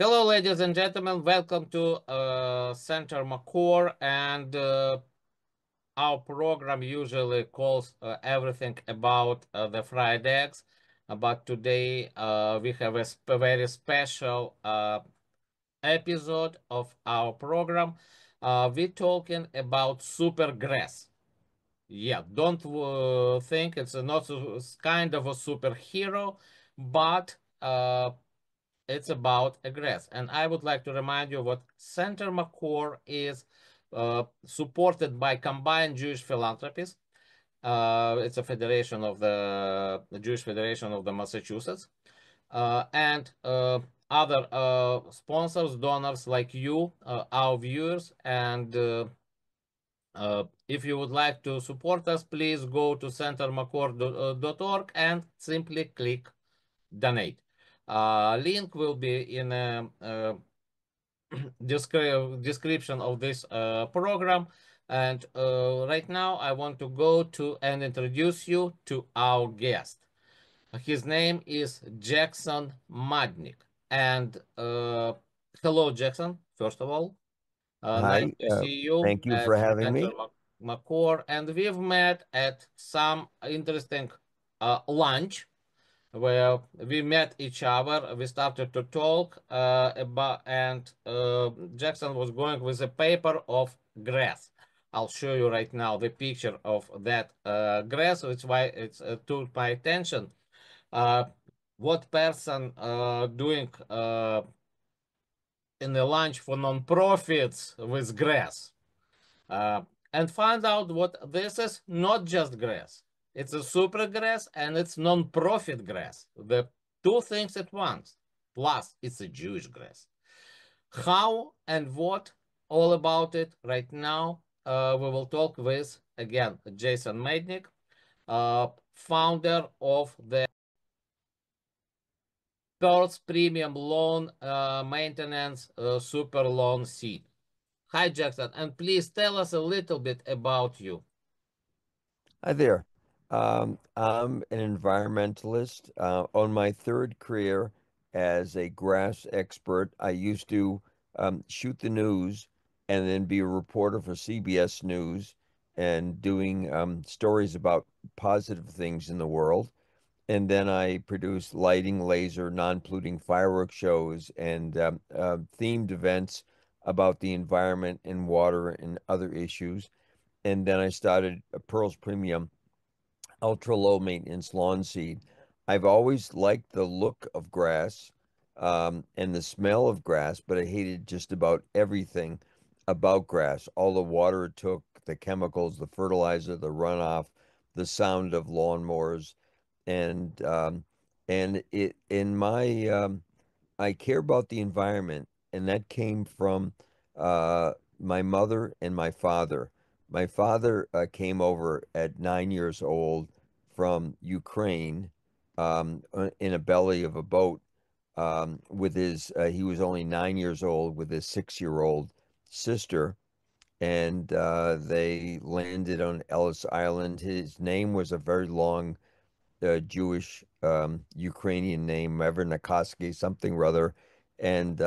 Hello, ladies and gentlemen. Welcome to Center Makor, and our program usually calls everything about the fried eggs. But today we have a very special episode of our program. We're talking about super grass. Yeah, don't think it's not it's kind of a superhero, but it's about a grass. And I would like to remind you what Center Makor is supported by Combined Jewish Philanthropies. It's a federation of the Jewish Federation of the Massachusetts, and other sponsors, donors like you, our viewers. And if you would like to support us, please go to centermakor.org and simply click donate. Link will be in a description of this program. And right now, I want to go to and introduce you to our guest. His name is Jackson Madnick. And hello, Jackson, first of all. Nice Hi, to see you thank you at for having Center me. Makor. And we've met at some interesting lunch where we met each other. We started to talk about, and Jackson was going with a paper of grass. I'll show you right now the picture of that grass, which why it's took my attention. Uh, what person doing in the lunch for non-profits with grass? uh, and find out what this is. Not just grass. It's a super grass and it's non-profit grass. The two things at once. Plus, it's a Jewish grass. How and what, all about it right now. We will talk with, again, Jason Madnick, founder of the Pearls Premium Loan Maintenance Super Loan Seed. Hi, Jackson, and please tell us a little bit about you. Hi there. I'm an environmentalist. On my third career as a grass expert, I used to shoot the news and then be a reporter for CBS News and doing stories about positive things in the world. And then I produced lighting, laser, non-polluting fireworks shows and themed events about the environment and water and other issues. And then I started a Pearls Premium ultra low maintenance lawn seed. I've always liked the look of grass and the smell of grass, but I hated just about everything about grass. All the water it took, the chemicals, the fertilizer, the runoff, the sound of lawnmowers, and it in my I care about the environment, and that came from my mother and my father. My father came over at 9 years old from Ukraine in a belly of a boat with his, he was only 9 years old with his 6-year-old sister, and they landed on Ellis Island. His name was a very long Jewish Ukrainian name, Nakoski, something or other, and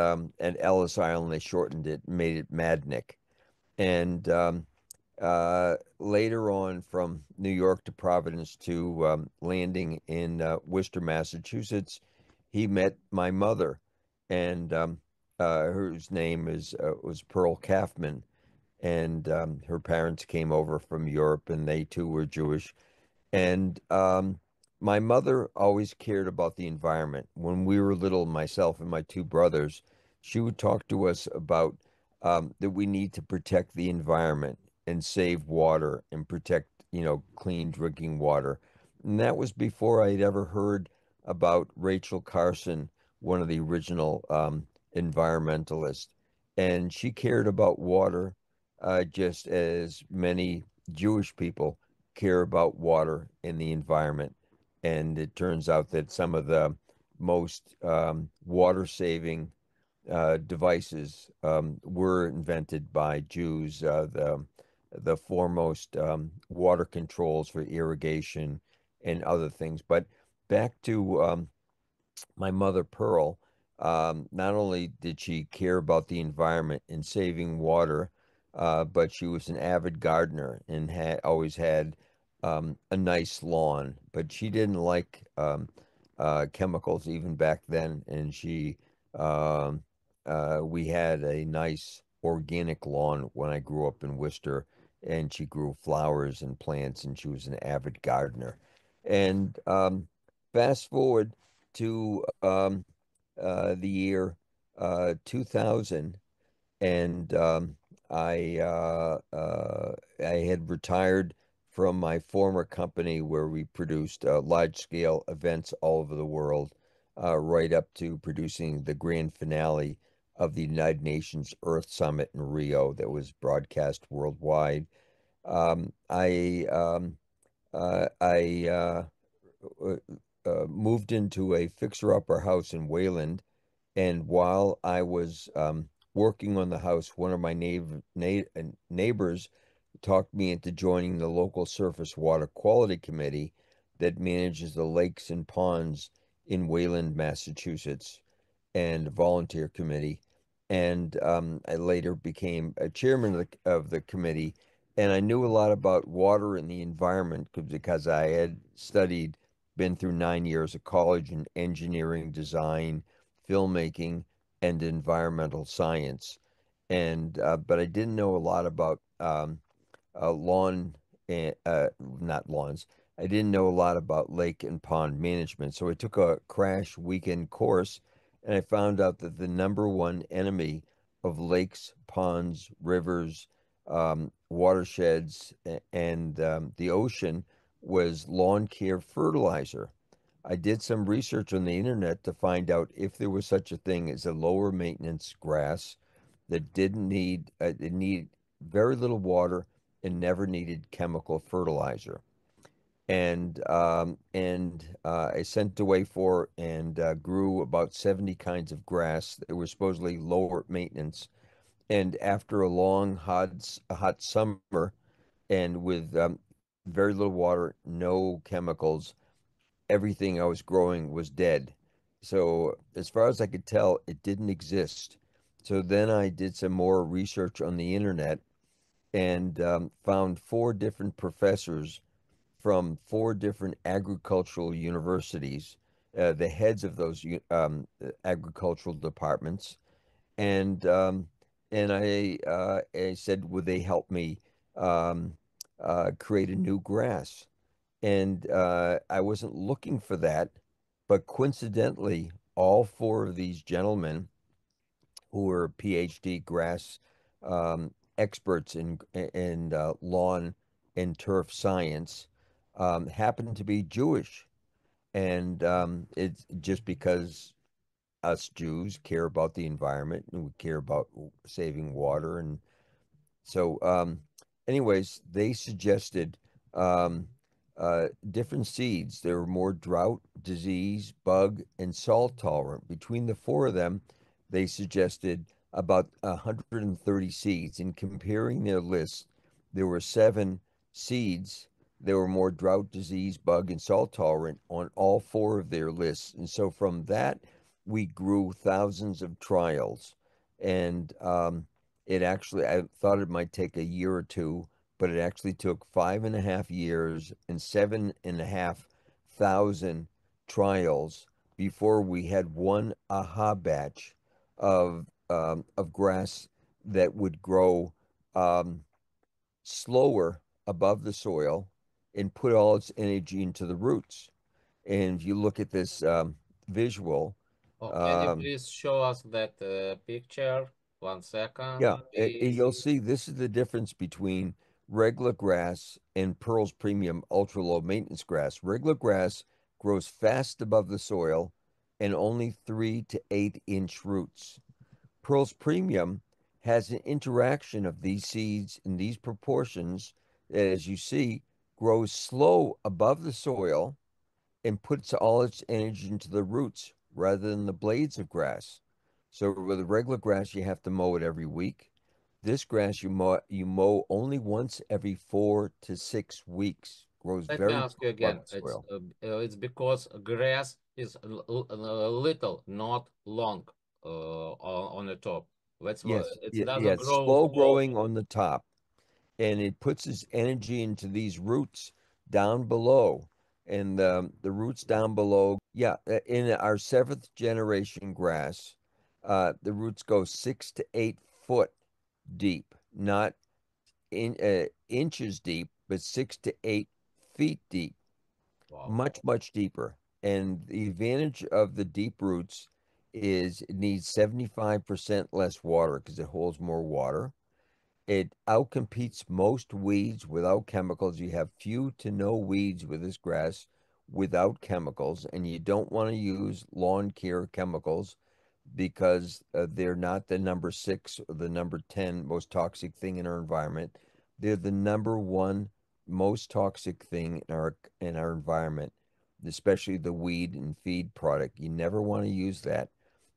Ellis Island they shortened it, made it Madnick. And later on, from New York to Providence to landing in Worcester, Massachusetts, he met my mother, and whose name is was Pearl Kaufman, and her parents came over from Europe, and they too were Jewish. And my mother always cared about the environment. When we were little, myself and my two brothers, she would talk to us about that we need to protect the environment and save water and protect, clean drinking water. And that was before I'd ever heard about Rachel Carson, one of the original environmentalists. And she cared about water just as many Jewish people care about water and the environment. And it turns out that some of the most water saving devices were invented by Jews. The foremost water controls for irrigation and other things. But back to my mother Pearl. Not only did she care about the environment and saving water, but she was an avid gardener and had always had a nice lawn. But she didn't like chemicals even back then, and um, we had a nice organic lawn when I grew up in Worcester, and she grew flowers and plants, and she was an avid gardener. And fast forward to the year 2000, and I had retired from my former company where we produced large-scale events all over the world, right up to producing the grand finale of the United Nations Earth Summit in Rio that was broadcast worldwide. I uh, moved into a fixer-upper house in Wayland, and while I was working on the house, one of my neighbors talked me into joining the local surface water quality committee that manages the lakes and ponds in Wayland, Massachusetts, and volunteer committee. And I later became a chairman of the committee. And I knew a lot about water and the environment because I had been through 9 years of college in engineering, design, filmmaking, and environmental science. And but I didn't know a lot about lawn, not lawns. I didn't know a lot about lake and pond management. So I took a crash weekend course, and I found out that the number one enemy of lakes, ponds, rivers, watersheds, and the ocean was lawn care fertilizer. I did some research on the internet to find out if there was such a thing as a lower maintenance grass that didn't need it needed very little water and never needed chemical fertilizer. I sent away for and grew about 70 kinds of grass that were supposedly lower maintenance. And after a long hot summer and with very little water, no chemicals, everything I was growing was dead. So as far as I could tell, it didn't exist. So then I did some more research on the internet and found four different professors from four different agricultural universities, the heads of those agricultural departments, and um, I said, would they help me um, create a new grass? And I wasn't looking for that, but coincidentally, all four of these gentlemen who were PhD grass experts in lawn and turf science happened to be Jewish, and it's just because us Jews care about the environment and we care about saving water and so, anyways, they suggested um, different seeds. They were more drought, disease, bug, and salt tolerant. Between the four of them, they suggested about 130 seeds. In comparing their lists, there were seven seeds that were more drought, disease, bug, and salt tolerant on all four of their lists. And so from that, we grew thousands of trials. And it actually, I thought it might take a year or two, but it actually took 5.5 years and 7,500 trials before we had one aha batch of grass that would grow um, slower above the soil and put all its energy into the roots. And if you look at this visual, Oh, can you um, please show us that picture? 1 second, yeah, please. you'll see this is the difference between regular grass and Pearl's Premium ultra low maintenance grass. Regular grass grows fast above the soil and only 3 to 8 inch roots. Pearl's Premium has an interaction of these seeds in these proportions that, as you see, grows slow above the soil and puts all its energy into the roots rather than the blades of grass. So with regular grass, you have to mow it every week. This grass you mow only once every 4 to 6 weeks. grows Let me very ask you poor again. bottom soil. It's because grass is little, not long, on the top. Yes, It yeah, doesn't it's grow slow tall. growing on the top, and it puts its energy into these roots down below. And the roots down below, yeah, in our seventh generation grass, the roots go 6 to 8 foot deep, not inches deep, but 6 to 8 feet deep, Wow. much deeper. And the advantage of the deep roots is it needs 75% less water because it holds more water. It outcompetes most weeds without chemicals. You have few to no weeds with this grass without chemicals, and you don't want to use lawn care chemicals because they're not the number six or the number 10 most toxic thing in our environment. They're the number one most toxic thing in our environment, especially the weed and feed product. You never want to use that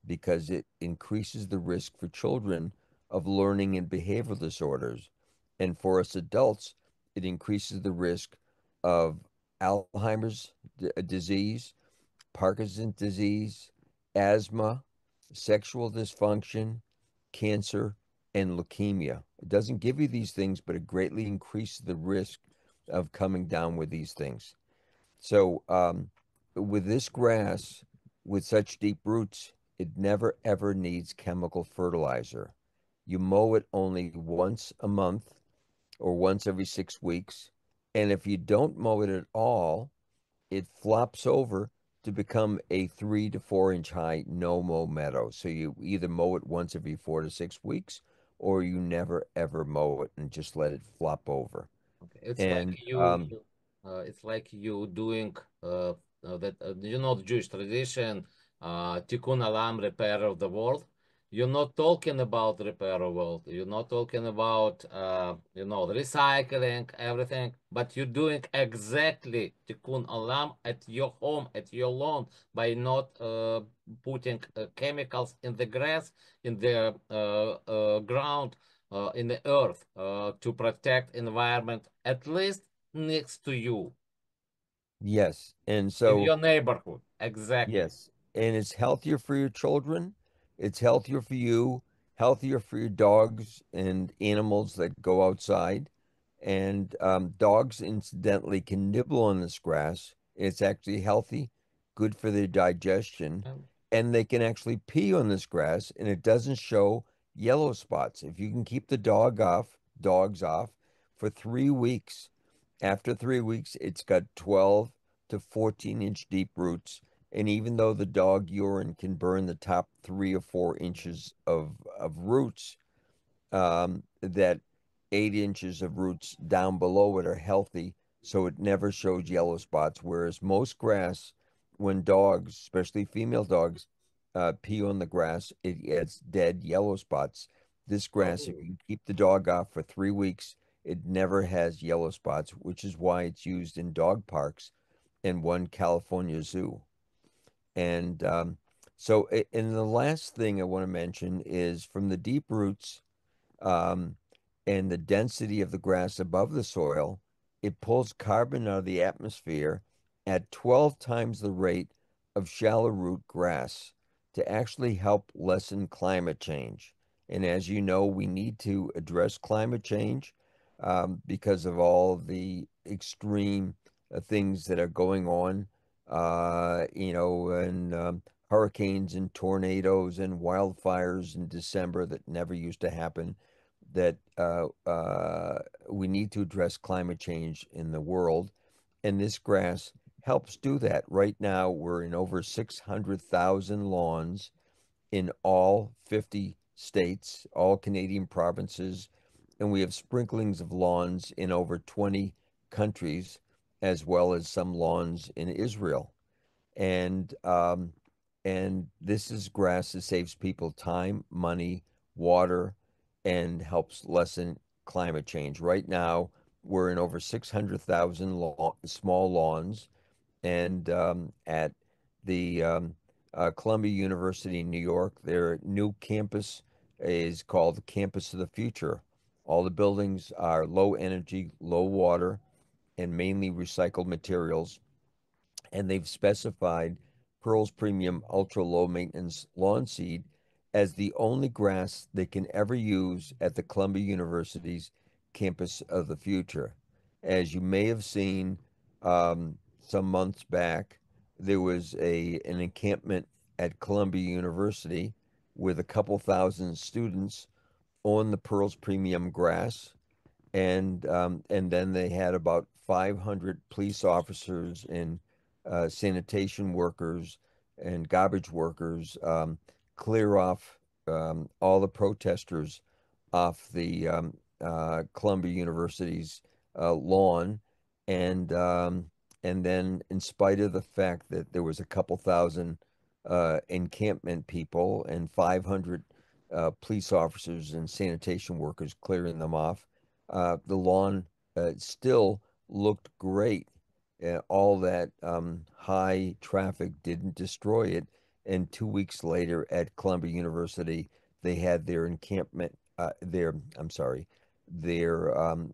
because it increases the risk for children of learning and behavioral disorders. And for us adults, it increases the risk of Alzheimer's disease, Parkinson's disease, asthma, sexual dysfunction, cancer, and leukemia. It doesn't give you these things, but it greatly increases the risk of coming down with these things. So, with this grass, with such deep roots, it never ever needs chemical fertilizer. You mow it only once a month or once every 6 weeks. And if you don't mow it at all, it flops over to become a 3 to 4 inch high no mow meadow. So you either mow it once every 4 to 6 weeks or you never ever mow it and just let it flop over. Okay. And It's like you doing that. The Jewish tradition, Tikkun Olam, repair of the world. You're not talking about repair of world. You're not talking about recycling everything, but you're doing exactly Tikkun Olam at your home, at your lawn, by not putting chemicals in the grass, in the ground, in the earth, to protect environment, at least next to you, yes, and in so your neighborhood. Exactly. yes, and it's healthier for your children. It's healthier for you, healthier for your dogs and animals that go outside. And dogs, incidentally, can nibble on this grass. It's actually healthy, good for their digestion, Um, and they can actually pee on this grass, and it doesn't show yellow spots. If you can keep the dogs off for 3 weeks, after 3 weeks, it's got 12 to 14-inch deep roots. And even though the dog urine can burn the top 3 or 4 inches of roots, that 8 inches of roots down below it are healthy, so it never shows yellow spots. Whereas most grass, when dogs, especially female dogs, pee on the grass, it gets dead yellow spots. This grass, if oh, you keep the dog off for 3 weeks, it never has yellow spots, which is why it's used in dog parks and one California zoo. And and the last thing I want to mention is from the deep roots um, and the density of the grass above the soil, it pulls carbon out of the atmosphere at 12 times the rate of shallow root grass to actually help lessen climate change. And as you know, we need to address climate change because of all the extreme things that are going on, and hurricanes and tornadoes and wildfires in December that never used to happen that we need to address climate change in the world. And this grass helps do that. Right now, we're in over 600,000 lawns in all 50 states, all Canadian provinces, and we have sprinklings of lawns in over 20 countries, as well as some lawns in Israel. And this is grass that saves people time, money, water, and helps lessen climate change. Right now, we're in over 600,000 small lawns, and at the Columbia University in New York, their new campus is called the Campus of the Future. All the buildings are low energy, low water, and mainly recycled materials, and they've specified Pearl's Premium Ultra Low Maintenance Lawn Seed as the only grass they can ever use at the Columbia University's campus of the future. As you may have seen some months back, there was an encampment at Columbia University with a couple thousand students on the Pearl's Premium grass, and then they had about 500 police officers and sanitation workers and garbage workers clear off all the protesters off the Columbia University's lawn, and and then, in spite of the fact that there was a couple thousand encampment people and 500 police officers and sanitation workers clearing them off, the lawn still looked great. All that high traffic didn't destroy it. And 2 weeks later at Columbia University, they had their encampment, I'm sorry, the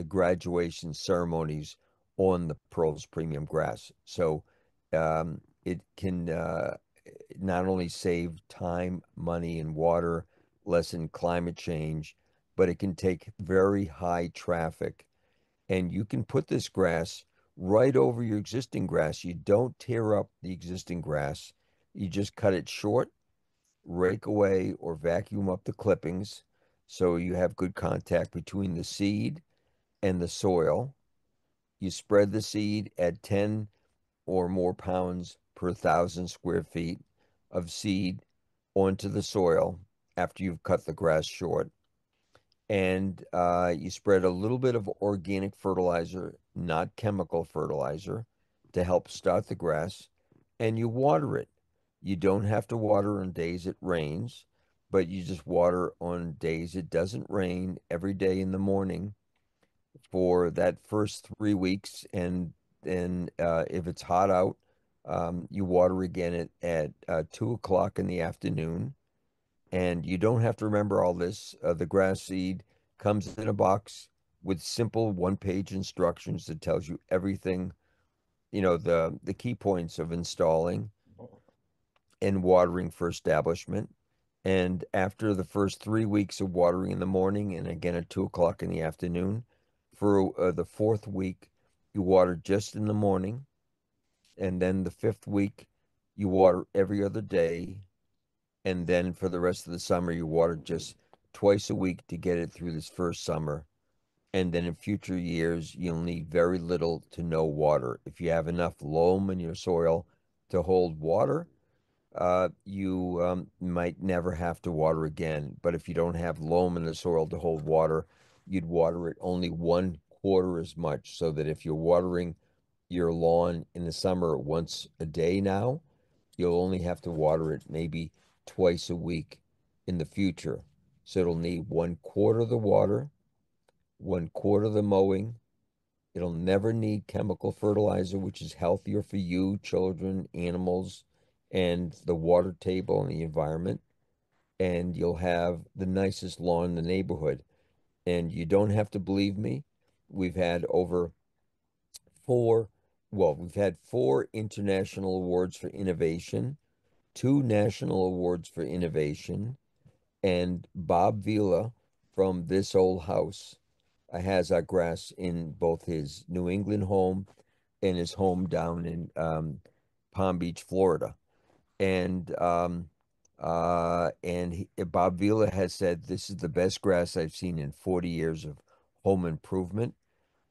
graduation ceremonies on the Pearls Premium grass. So it can not only save time, money, and water, lessen climate change, but it can take very high traffic. And you can put this grass right over your existing grass. You don't tear up the existing grass. You just cut it short, rake away, or vacuum up the clippings so you have good contact between the seed and the soil. You spread the seed at 10 or more pounds per 1,000 square feet of seed onto the soil after you've cut the grass short. And you spread a little bit of organic fertilizer, not chemical fertilizer, to help start the grass, and you water it. You don't have to water on days it rains, but you just water on days it doesn't rain every day in the morning for that first 3 weeks. And then if it's hot out, you water again at 2 o'clock in the afternoon. And you don't have to remember all this. The grass seed comes in a box with simple one-page instructions that tells you everything, the key points of installing and watering for establishment. And after the first 3 weeks of watering in the morning and again at 2 o'clock in the afternoon, for the fourth week, you water just in the morning. And then the fifth week, you water every other day. And then for the rest of the summer, you water just twice a week to get it through this first summer. And then in future years, you'll need very little to no water. If you have enough loam in your soil to hold water, you might never have to water again. But if you don't have loam in the soil to hold water, you'd water it only 1/4 as much. So that if you're watering your lawn in the summer once a day now, you'll only have to water it maybe twice a week in the future. So it'll need 1/4 the water, 1/4 the mowing. It'll never need chemical fertilizer, which is healthier for you, children, animals, and the water table and the environment. And you'll have the nicest lawn in the neighborhood. And you don't have to believe me. We've had over four, we've had 4 international awards for innovation, 2 national awards for innovation, and Bob Vila from This Old House has our grass in both his New England home and his home down in Palm Beach, Florida. And Bob Vila has said this is the best grass I've seen in 40 years of home improvement.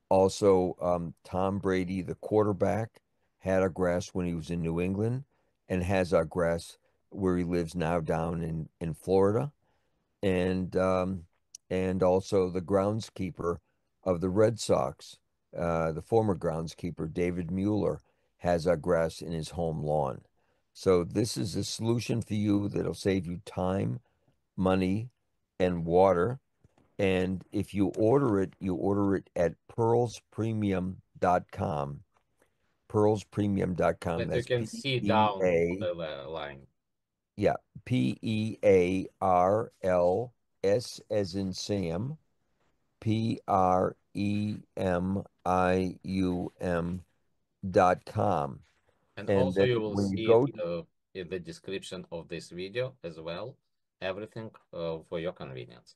Also, Tom Brady, the quarterback, had our grass when he was in New England and has our grass where he lives now down in Florida. And and also the groundskeeper of the Red Sox, the former groundskeeper, David Mueller, has our grass in his home lawn. So this is a solution for you that'll save you time, money, and water. And if you order it at pearlspremium.com. Pearlspremium.com. That you That's can see E down A, the line. yeah, PEARLS as in Sam, NationallyTelevised.com. And And also then you will when you see it go, in the description of this video as well. Everything for your convenience.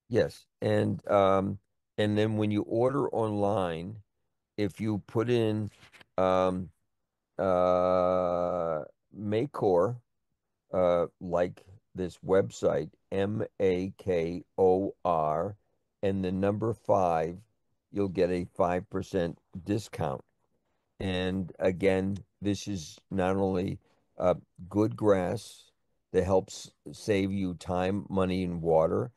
yes, and then when you order online, if you put in um, Makor, like this website, Makor, and the number five, you'll get a 5% discount. And again, this is not only uh, good grass that helps save you time, money, and water,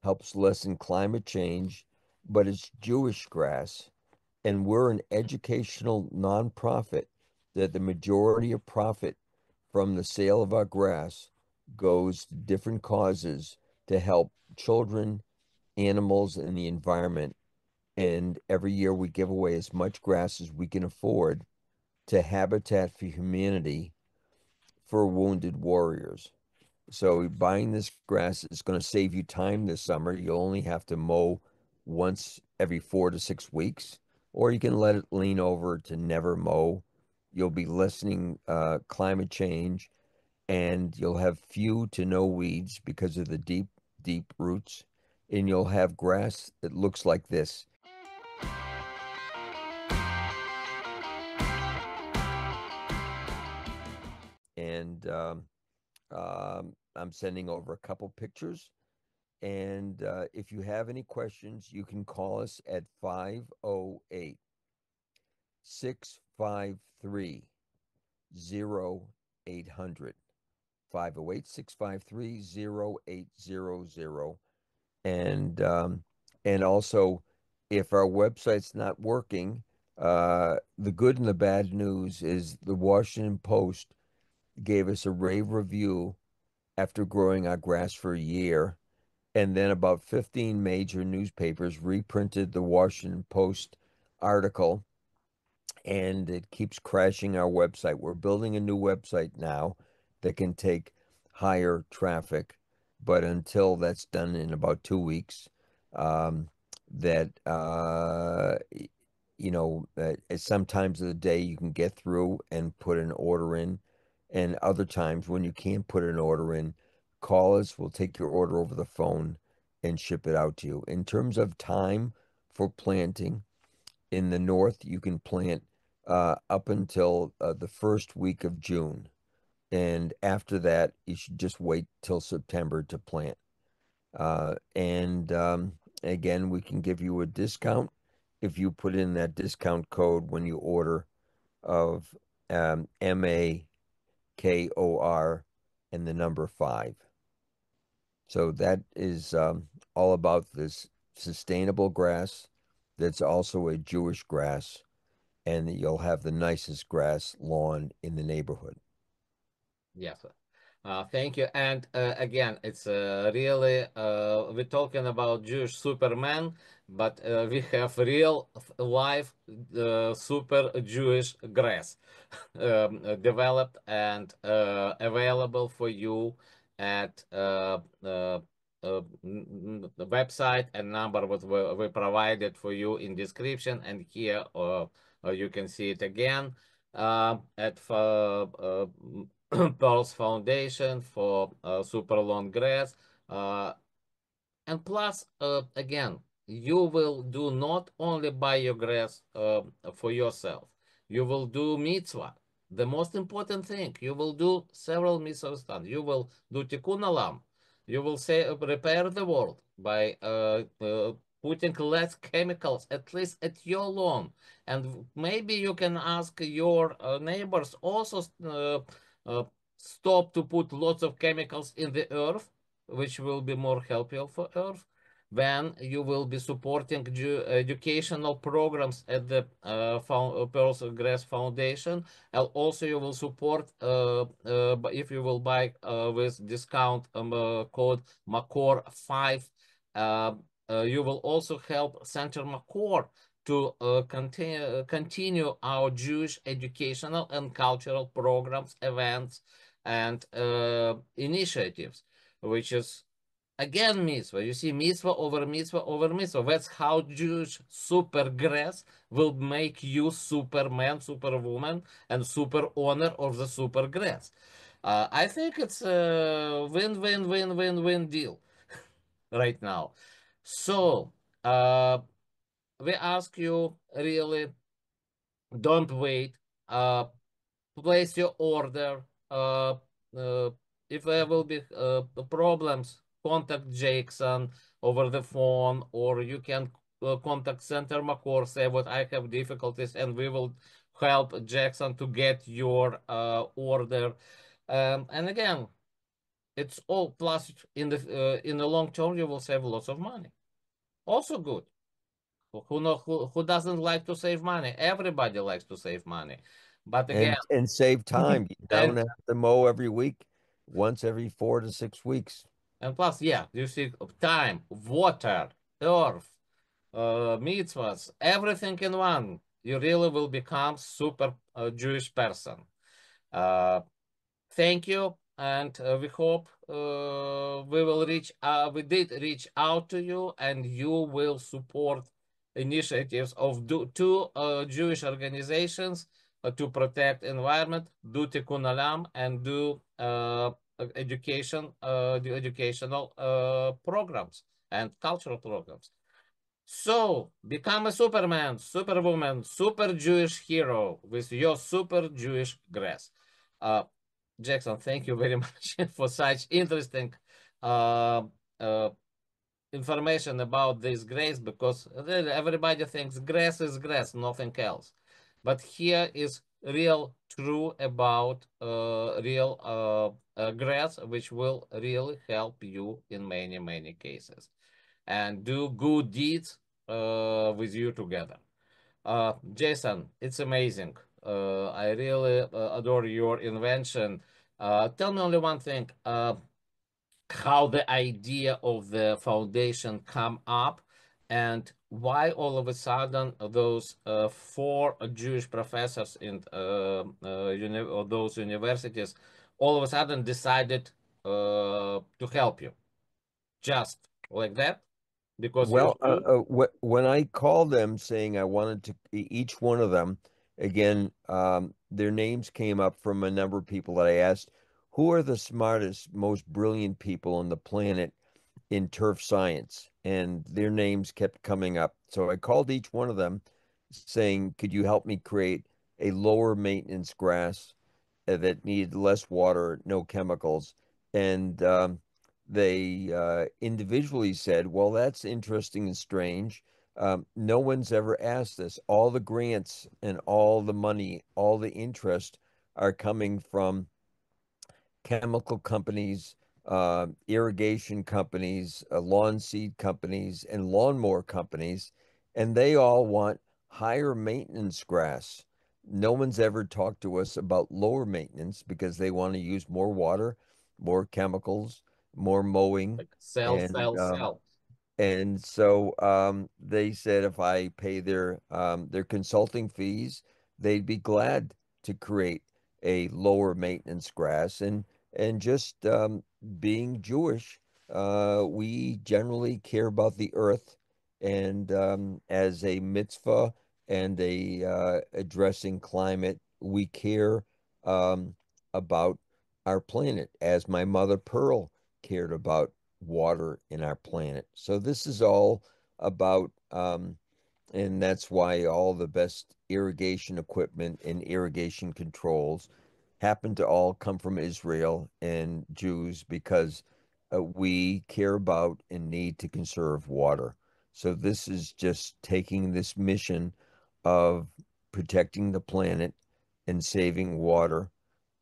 helps lessen climate change, but it's Jewish grass. And we're an educational nonprofit that the majority of profit from the sale of our grass goes to different causes to help children, animals, and the environment. And every year we give away as much grass as we can afford to Habitat for Humanity for wounded warriors. So buying this grass is going to save you time this summer. You'll only have to mow once every 4 to 6 weeks, or you can let it lean over to never mow. You'll be lessening climate change, and you'll have few to no weeds because of the deep, deep roots. And you'll have grass that looks like this. And I'm sending over a couple pictures. And if you have any questions, you can call us at 508 653 0800. 508-653-0800. And also, if our website's not working, the good and the bad news is the Washington Post gave us a rave review after growing our grass for a year. And then about 15 major newspapers reprinted the Washington Post article, and it keeps crashing our website. We're building a new website now that can take higher traffic, but until that's done in about 2 weeks, um, that at some times of the day you can get through and put an order in, and other times when you can't put an order in, call us. We'll take your order over the phone and ship it out to you. In terms of time for planting, in the north, you can plant up until the first week of June. And after that, you should just wait till September to plant. And again, we can give you a discount if you put in that discount code when you order of Makor and the number five. So that is all about this sustainable grass that's also a Jewish grass, and you'll have the nicest grass lawn in the neighborhood. Yes. Thank you. And again, it's really, we're talking about Jewish Superman, but we have real life super Jewish grass developed and available for you at the website, and number what we provided for you in description, and here you can see it again at Pearls Foundation for super long grass. And plus, again, you will do not only buy your grass for yourself, you will do mitzvah. The most important thing, you will do several mitzvahs. You will do tikkun olam. You will say repair the world by putting less chemicals, at least at your lawn. And maybe you can ask your neighbors also uh, stop to put lots of chemicals in the earth, which will be more helpful for Earth. Then you will be supporting educational programs at the Pearls Grass Foundation, and also you will support if you will buy with discount code Makor 5. Uh, you will also help Center Makor to continue our Jewish educational and cultural programs, events, and initiatives, which is Again, mitzvah. You see, mitzvah over mitzvah over mitzvah. That's how Jewish super grace will make you superman, superwoman, and super honor of the super grace. I think it's a win-win-win-win-win deal right now. So, uh, we ask you really, don't wait. Place your order. Uh, if there will be problems, contact Jackson over the phone, or you can contact Center Makor, say what I have difficulties, and we will help Jackson to get your order. And again, it's all plus in the long term you will save lots of money. Also good. Who doesn't like to save money? Everybody likes to save money. But again, And save time. You don't and have to mow every week, once every 4 to 6 weeks. and plus, yeah, you see time, water, earth, mitzvahs, everything in one. You really will become super Jewish person. Uh, Thank you, and we hope we did reach out to you, and you will support initiatives of two Jewish organizations to protect environment, do Tikkun Olam, and do the educational programs and cultural programs. So, become a Superman, Superwoman, super Jewish hero with your super Jewish grace. Uh, Jackson, thank you very much for such interesting uh, uh, information about this grace, because really everybody thinks grace is grace, nothing else. But here is real true about real grace, which will really help you in many, many cases and do good deeds with you together. Jason, it's amazing. I really adore your invention. Tell me only one thing. How the idea of the foundation come up, and why all of a sudden those four Jewish professors in those universities all of a sudden decided to help you just like that because you're Well, Jew? when I called them saying I wanted to, each one of them, again, their names came up from a number of people that I asked, who are the smartest, most brilliant people on the planet in turf science? And their names kept coming up. So I called each one of them saying, could you help me create a lower maintenance grass that need less water, no chemicals? And they individually said, well, that's interesting and strange. No one's ever asked this. All the grants and all the money, all the interest are coming from chemical companies, irrigation companies, lawn seed companies, and lawnmower companies, and they all want higher maintenance grass. No one's ever talked to us about lower maintenance because they want to use more water, more chemicals, more mowing, Like sell, and sell, sell. so they said if I pay their consulting fees, they'd be glad to create a lower maintenance grass. And just being Jewish, we generally care about the earth, and as a mitzvah and a addressing climate, we care about our planet, as my mother Pearl cared about water in our planet. So this is all about, and that's why all the best irrigation equipment and irrigation controls happen to all come from Israel and Jews, because we care about and need to conserve water. So this is just taking this mission of protecting the planet and saving water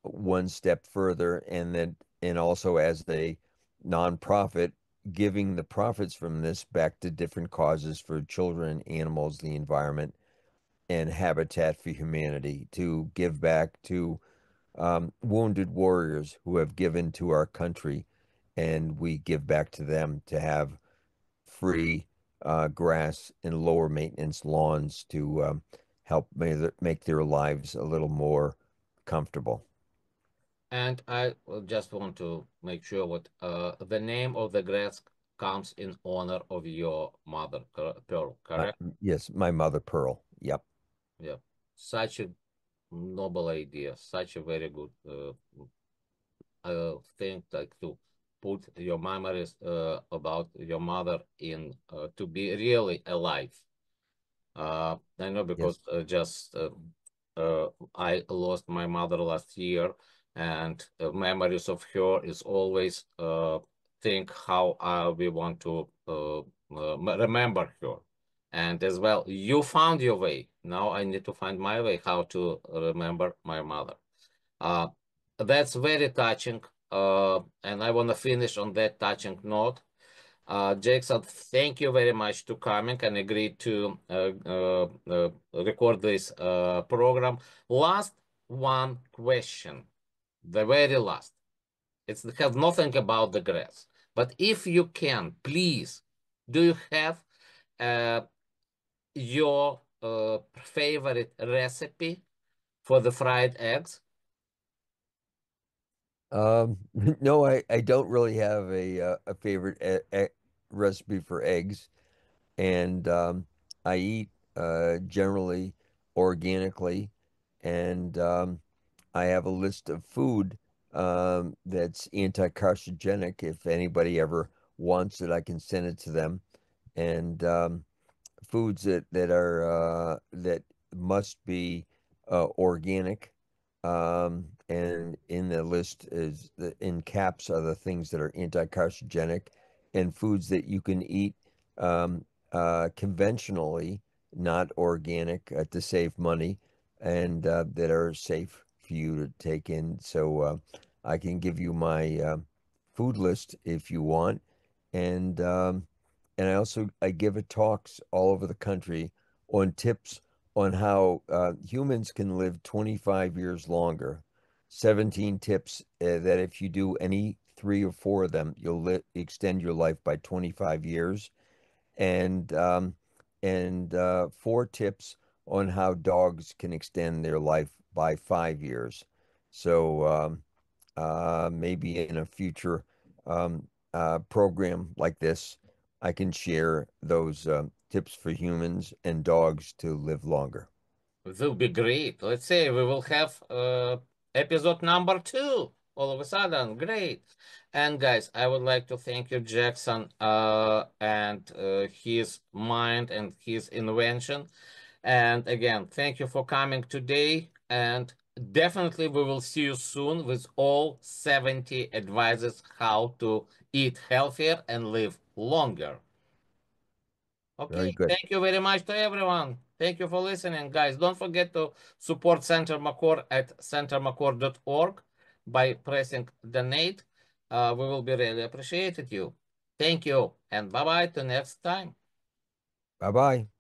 one step further, and then and also as a nonprofit, giving the profits from this back to different causes for children, animals, the environment, and Habitat for Humanity, to give back to wounded warriors who have given to our country, and we give back to them to have free grass and lower maintenance lawns to help make their lives a little more comfortable. And I just want to make sure what the name of the grass comes in honor of your mother, Pearl, My, correct? yes, my mother Pearl. Yep. Yeah. Such a noble idea, such a very good thing, like to put your memories about your mother in to be really alive. I know because Yes. I lost my mother last year, and memories of her is always think how we want to remember her. And as well, you found your way. Now I need to find my way how to remember my mother. Uh, that's very touching, and I want to finish on that touching note. Jackson, thank you very much to coming and agreed to record this program. Last one question, the very last. It has nothing about the grass, but if you can, please, do you have uh, your favorite recipe for the fried eggs? No, I don't really have a favorite recipe for eggs, and I eat generally organically, and I have a list of food that's anti-carcinogenic. If anybody ever wants it, I can send it to them, and foods that are that must be organic. And in the list is in caps are the things that are anti-carcinogenic, and foods that you can eat conventionally, not organic, to save money, and that are safe for you to take in. So I can give you my food list if you want, and I give a talks all over the country on tips on how humans can live 25 years longer. 17 tips that if you do any three or four of them, you'll extend your life by 25 years. And four tips on how dogs can extend their life by 5 years. So maybe in a future program like this, I can share those tips for humans and dogs to live longer. It will be great. Let's say we will have episode number two all of a sudden. Great. And guys, I would like to thank you, Jackson, and his mind and his invention. And again, thank you for coming today. And definitely we will see you soon with all 70 advices how to eat healthier and live longer. Very Okay, good. thank you very much to everyone. Thank you for listening, guys. Don't forget to support Center Makor at centermakor.org by pressing donate. We will be really appreciated you. Thank you, and bye-bye till next time. Bye bye.